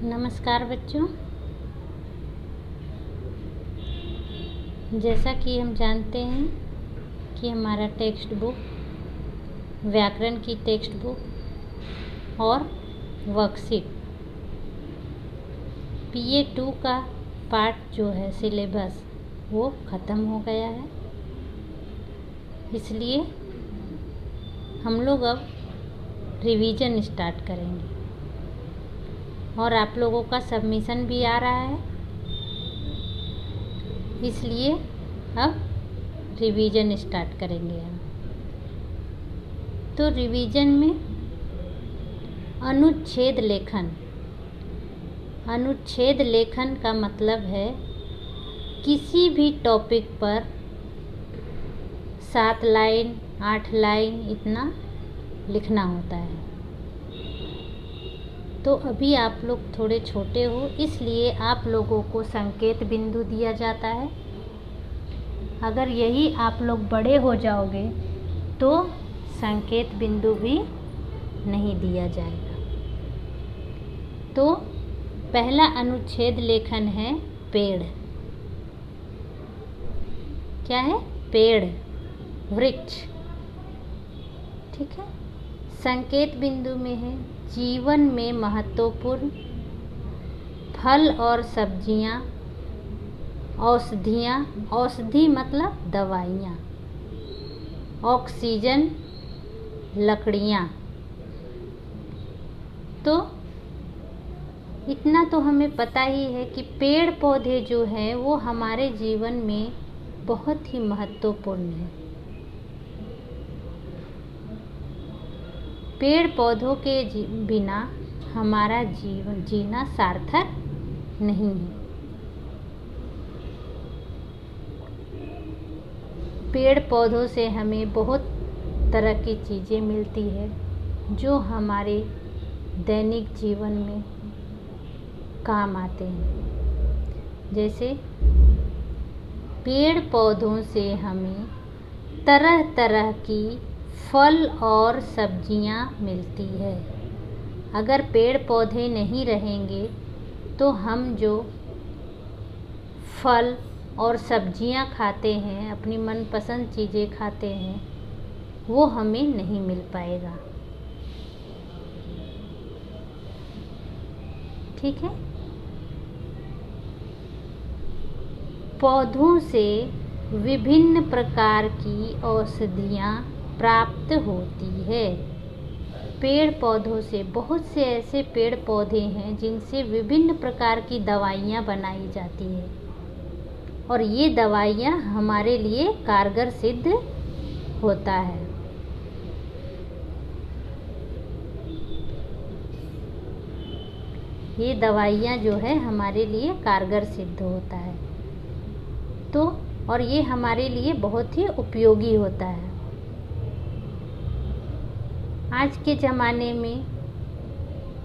नमस्कार बच्चों। जैसा कि हम जानते हैं कि हमारा टेक्स्ट बुक, व्याकरण की टेक्स्ट बुक और वर्कशीट PA2 का पार्ट जो है सिलेबस वो ख़त्म हो गया है। इसलिए हम लोग अब रिवीजन स्टार्ट करेंगे और आप लोगों का सबमिशन भी आ रहा है, इसलिए अब रिवीजन स्टार्ट करेंगे हम। तो रिवीजन में अनुच्छेद लेखन। अनुच्छेद लेखन का मतलब है किसी भी टॉपिक पर 7 लाइन 8 लाइन इतना लिखना होता है। तो अभी आप लोग थोड़े छोटे हो, इसलिए आप लोगों को संकेत बिंदु दिया जाता है। अगर यही आप लोग बड़े हो जाओगे तो संकेत बिंदु भी नहीं दिया जाएगा। तो पहला अनुच्छेद लेखन है पेड़। क्या है? पेड़, वृक्ष। ठीक है। संकेत बिंदु में है जीवन में महत्वपूर्ण फल और सब्जियां, औषधियां, औषधि मतलब दवाइयां, ऑक्सीजन, लकड़ियां। तो इतना तो हमें पता ही है कि पेड़ पौधे जो हैं वो हमारे जीवन में बहुत ही महत्वपूर्ण है। पेड़ पौधों के बिना हमारा जीवन जीना सार्थक नहीं है। पेड़ पौधों से हमें बहुत तरह की चीज़ें मिलती है जो हमारे दैनिक जीवन में काम आते हैं। जैसे पेड़ पौधों से हमें तरह तरह की फल और सब्जियां मिलती है। अगर पेड़ पौधे नहीं रहेंगे तो हम जो फल और सब्जियां खाते हैं, अपनी मनपसंद चीज़ें खाते हैं, वो हमें नहीं मिल पाएगा। ठीक है। पौधों से विभिन्न प्रकार की औषधियां प्राप्त होती है। पेड़ पौधों से बहुत से ऐसे पेड़ पौधे हैं जिनसे विभिन्न प्रकार की दवाइयाँ बनाई जाती है और ये दवाइयाँ हमारे लिए कारगर सिद्ध होता है। ये दवाइयाँ जो है हमारे लिए कारगर सिद्ध होता है। तो और ये हमारे लिए बहुत ही उपयोगी होता है। आज के ज़माने में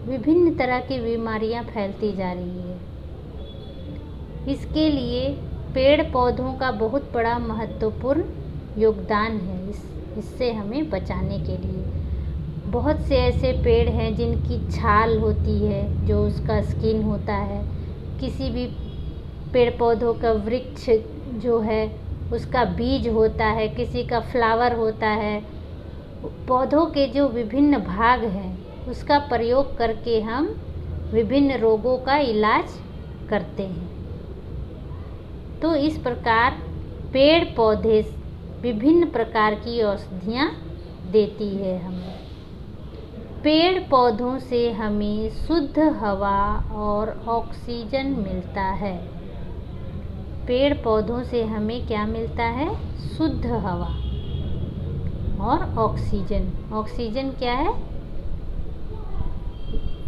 विभिन्न तरह की बीमारियां फैलती जा रही है। इसके लिए पेड़ पौधों का बहुत बड़ा महत्वपूर्ण योगदान है इससे हमें बचाने के लिए। बहुत से ऐसे पेड़ हैं जिनकी छाल होती है, जो उसका स्किन होता है। किसी भी पेड़ पौधों का वृक्ष जो है उसका बीज होता है, किसी का फ्लावर होता है। पौधों के जो विभिन्न भाग हैं उसका प्रयोग करके हम विभिन्न रोगों का इलाज करते हैं। तो इस प्रकार पेड़ पौधे विभिन्न प्रकार की औषधियाँ देती है हमें। पेड़ पौधों से हमें शुद्ध हवा और ऑक्सीजन मिलता है। पेड़ पौधों से हमें क्या मिलता है? शुद्ध हवा और ऑक्सीजन। ऑक्सीजन क्या है?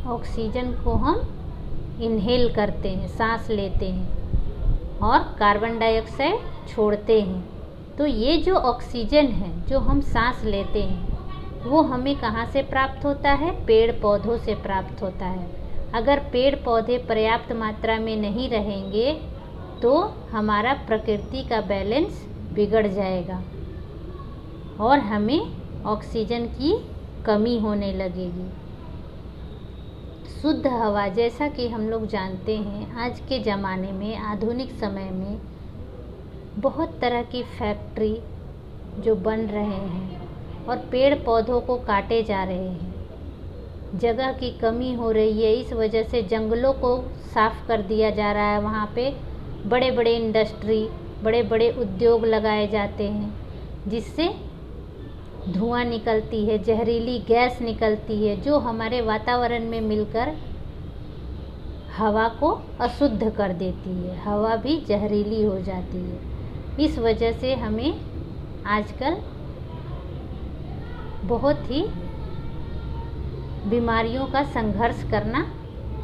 ऑक्सीजन को हम इनहेल करते हैं, सांस लेते हैं और कार्बन डाइऑक्साइड छोड़ते हैं। तो ये जो ऑक्सीजन है जो हम सांस लेते हैं वो हमें कहाँ से प्राप्त होता है? पेड़ पौधों से प्राप्त होता है। अगर पेड़ पौधे पर्याप्त मात्रा में नहीं रहेंगे तो हमारा प्रकृति का बैलेंस बिगड़ जाएगा और हमें ऑक्सीजन की कमी होने लगेगी। शुद्ध हवा, जैसा कि हम लोग जानते हैं आज के ज़माने में, आधुनिक समय में बहुत तरह की फैक्ट्री जो बन रहे हैं और पेड़ पौधों को काटे जा रहे हैं, जगह की कमी हो रही है। इस वजह से जंगलों को साफ़ कर दिया जा रहा है। वहाँ पे बड़े बड़े इंडस्ट्री, बड़े बड़े उद्योग लगाए जाते हैं, जिससे धुआं निकलती है, जहरीली गैस निकलती है, जो हमारे वातावरण में मिलकर हवा को अशुद्ध कर देती है। हवा भी जहरीली हो जाती है। इस वजह से हमें आजकल बहुत ही बीमारियों का संघर्ष करना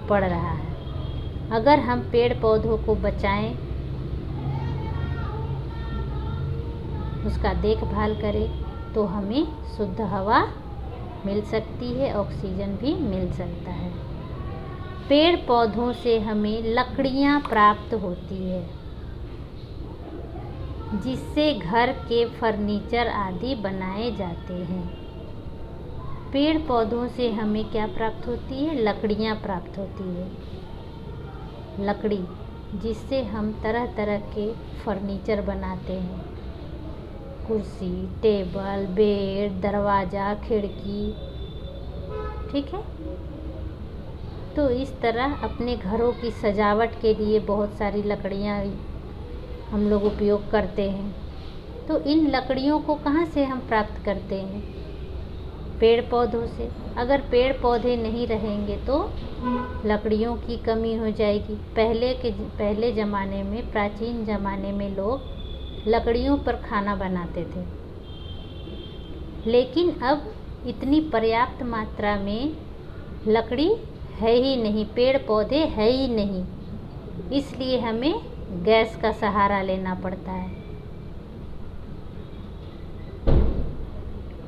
पड़ रहा है। अगर हम पेड़ पौधों को बचाएं, उसका देखभाल करें, तो हमें शुद्ध हवा मिल सकती है, ऑक्सीजन भी मिल सकता है। पेड़ पौधों से हमें लकड़ियाँ प्राप्त होती है, जिससे घर के फर्नीचर आदि बनाए जाते हैं। पेड़ पौधों से हमें क्या प्राप्त होती है? लकड़ियाँ प्राप्त होती है। लकड़ी, जिससे हम तरह तरह के फर्नीचर बनाते हैं, कुर्सी, टेबल, बेड, दरवाज़ा, खिड़की, ठीक है। तो इस तरह अपने घरों की सजावट के लिए बहुत सारी लकड़ियाँ हम लोग उपयोग करते हैं। तो इन लकड़ियों को कहाँ से हम प्राप्त करते हैं? पेड़ पौधों से। अगर पेड़ पौधे नहीं रहेंगे तो लकड़ियों की कमी हो जाएगी। पहले ज़माने में, प्राचीन ज़माने में लोग लकड़ियों पर खाना बनाते थे, लेकिन अब इतनी पर्याप्त मात्रा में लकड़ी है ही नहीं, पेड़ पौधे है ही नहीं, इसलिए हमें गैस का सहारा लेना पड़ता है।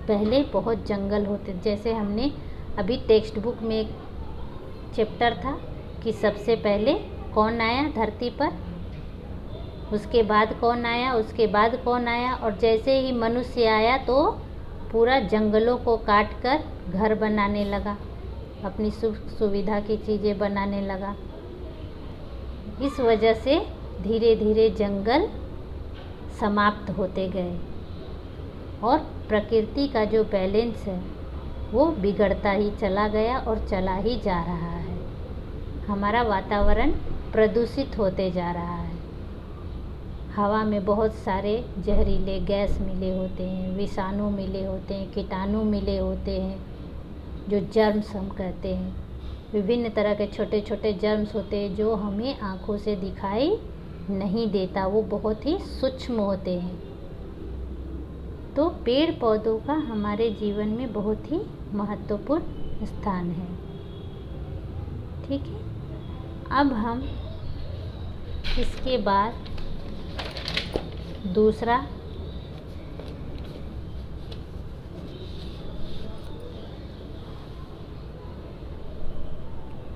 पहले बहुत जंगल होते, जैसे हमने अभी टेक्स्ट बुक में एक चैप्टर था कि सबसे पहले कौन आया धरती पर, उसके बाद कौन आया, उसके बाद कौन आया, और जैसे ही मनुष्य आया तो पूरा जंगलों को काट कर घर बनाने लगा, अपनी सुविधा की चीज़ें बनाने लगा। इस वजह से धीरे धीरे जंगल समाप्त होते गए और प्रकृति का जो बैलेंस है वो बिगड़ता ही चला गया और चला ही जा रहा है। हमारा वातावरण प्रदूषित होते जा रहा है। हवा में बहुत सारे जहरीले गैस मिले होते हैं, विषाणु मिले होते हैं, कीटाणु मिले होते हैं, जो जर्म्स हम कहते हैं। विभिन्न तरह के छोटे छोटे जर्म्स होते हैं जो हमें आँखों से दिखाई नहीं देता, वो बहुत ही सूक्ष्म होते हैं। तो पेड़ पौधों का हमारे जीवन में बहुत ही महत्वपूर्ण स्थान है, ठीक है। अब हम इसके बाद दूसरा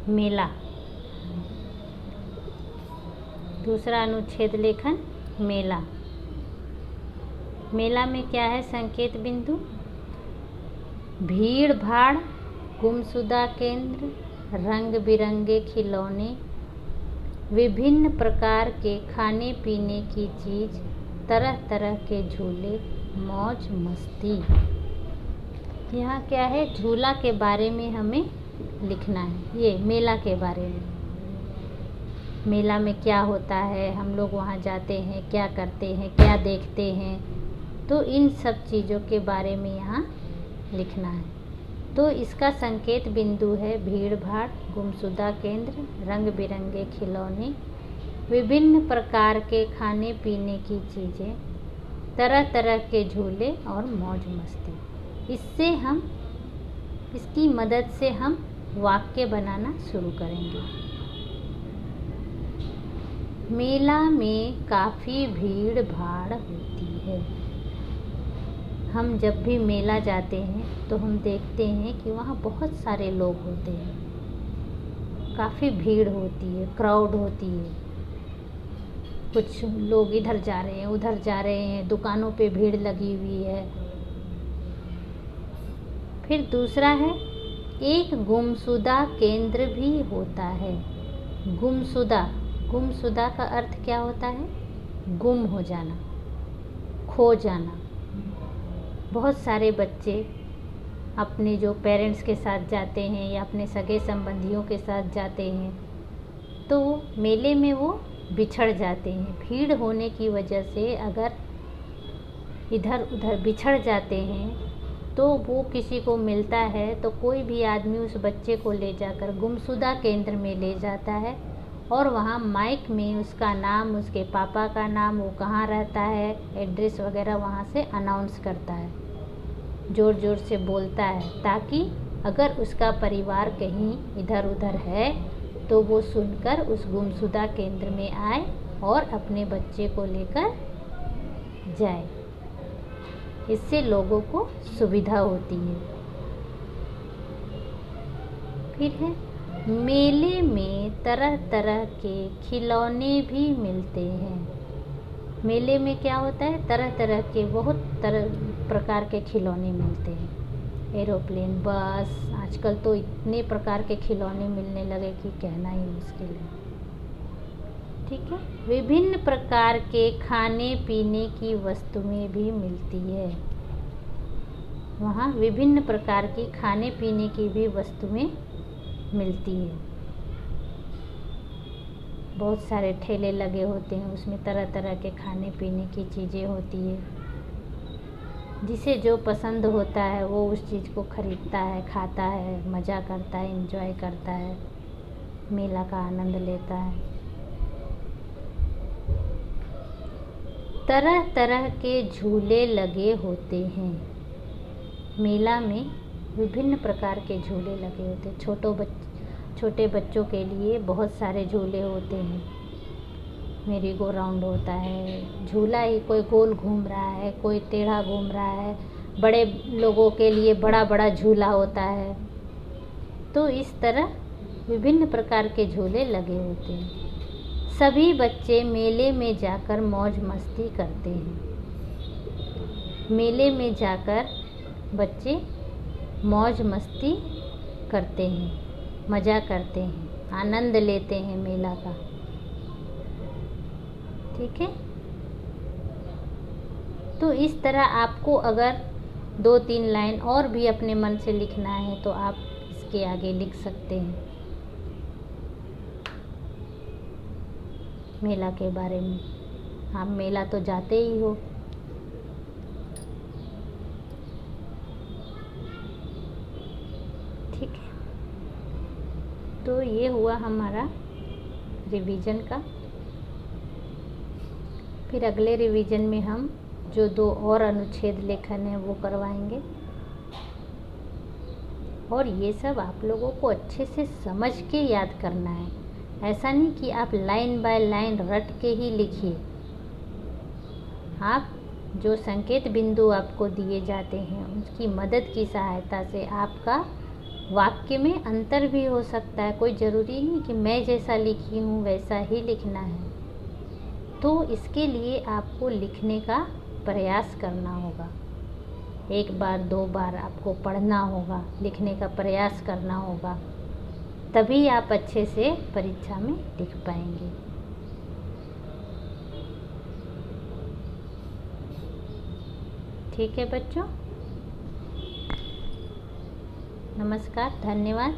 मेला, दूसरा अनुच्छेद लेखन मेला। मेला में क्या है? संकेत बिंदु, भीड़ भाड़, गुमशुदा केंद्र, रंग बिरंगे खिलौने, विभिन्न प्रकार के खाने पीने की चीज़, तरह तरह के झूले, मौज मस्ती। यहाँ क्या है? झूला के बारे में हमें लिखना है, ये मेला के बारे में। मेला में क्या होता है, हम लोग वहाँ जाते हैं, क्या करते हैं, क्या देखते हैं, तो इन सब चीज़ों के बारे में यहाँ लिखना है। तो इसका संकेत बिंदु है भीड़ भाड़, गुमशुदा केंद्र, रंग बिरंगे खिलौने, विभिन्न प्रकार के खाने पीने की चीज़ें, तरह तरह के झूले और मौज मस्ती। इसकी मदद से हम वाक्य बनाना शुरू करेंगे। मेला में काफ़ी भीड़ भाड़ होती है। हम जब भी मेला जाते हैं तो हम देखते हैं कि वहाँ बहुत सारे लोग होते हैं, काफ़ी भीड़ होती है, क्राउड होती है। कुछ लोग इधर जा रहे हैं, उधर जा रहे हैं, दुकानों पे भीड़ लगी हुई है। फिर दूसरा है एक गुमशुदा केंद्र भी होता है। गुमशुदा का अर्थ क्या होता है? गुम हो जाना, खो जाना। बहुत सारे बच्चे अपने जो पेरेंट्स के साथ जाते हैं या अपने सगे संबंधियों के साथ जाते हैं तो मेले में वो बिछड़ जाते हैं। भीड़ होने की वजह से अगर इधर उधर बिछड़ जाते हैं तो वो किसी को मिलता है तो कोई भी आदमी उस बच्चे को ले जाकर गुमशुदा केंद्र में ले जाता है और वहाँ माइक में उसका नाम, उसके पापा का नाम, वो कहाँ रहता है, एड्रेस वगैरह वहाँ से अनाउंस करता है, ज़ोर ज़ोर से बोलता है, ताकि अगर उसका परिवार कहीं इधर उधर है तो वो सुनकर उस गुमशुदा केंद्र में आए और अपने बच्चे को लेकर जाए। इससे लोगों को सुविधा होती है। फिर है, मेले में तरह तरह के खिलौने भी मिलते हैं। मेले में क्या होता है? तरह तरह के, बहुत तरह प्रकार के खिलौने मिलते हैं। एरोप्लेन, बस, आजकल तो इतने प्रकार के खिलौने मिलने लगे कि कहना ही मुश्किल है। ठीक है। विभिन्न प्रकार के खाने पीने की वस्तुएं भी मिलती है। वहाँ विभिन्न प्रकार की खाने पीने की भी वस्तुएं मिलती है। बहुत सारे ठेले लगे होते हैं, उसमें तरह तरह के खाने पीने की चीज़ें होती है। जिसे जो पसंद होता है वो उस चीज़ को खरीदता है, खाता है, मज़ा करता है, एंजॉय करता है, मेला का आनंद लेता है। तरह तरह के झूले लगे होते हैं। मेला में विभिन्न प्रकार के झूले लगे होते हैं। छोटे बच्चों के लिए बहुत सारे झूले होते हैं। मेरी गो राउंड होता है, झूला ही कोई गोल घूम रहा है, कोई टेढ़ा घूम रहा है। बड़े लोगों के लिए बड़ा बड़ा झूला होता है। तो इस तरह विभिन्न प्रकार के झूले लगे होते हैं। सभी बच्चे मेले में जाकर मौज मस्ती करते हैं। मेले में जाकर बच्चे मौज मस्ती करते हैं, मज़ा करते हैं, आनंद लेते हैं मेला का। ठीक है। तो इस तरह आपको अगर 2-3 लाइन और भी अपने मन से लिखना है तो आप इसके आगे लिख सकते हैं मेला के बारे में। आप मेला तो जाते ही हो। ठीक है। तो ये हुआ हमारा रिवीजन का। फिर अगले रिवीजन में हम जो 2 और अनुच्छेद लेखन है वो करवाएंगे। और ये सब आप लोगों को अच्छे से समझ के याद करना है। ऐसा नहीं कि आप लाइन बाय लाइन रट के ही लिखिए। आप जो संकेत बिंदु आपको दिए जाते हैं उसकी मदद की सहायता से आपका वाक्य में अंतर भी हो सकता है। कोई ज़रूरी नहीं कि मैं जैसा लिखी हूँ वैसा ही लिखना है। तो इसके लिए आपको लिखने का प्रयास करना होगा। 1 बार 2 बार आपको पढ़ना होगा, लिखने का प्रयास करना होगा, तभी आप अच्छे से परीक्षा में लिख पाएंगे। ठीक है बच्चों, नमस्कार, धन्यवाद।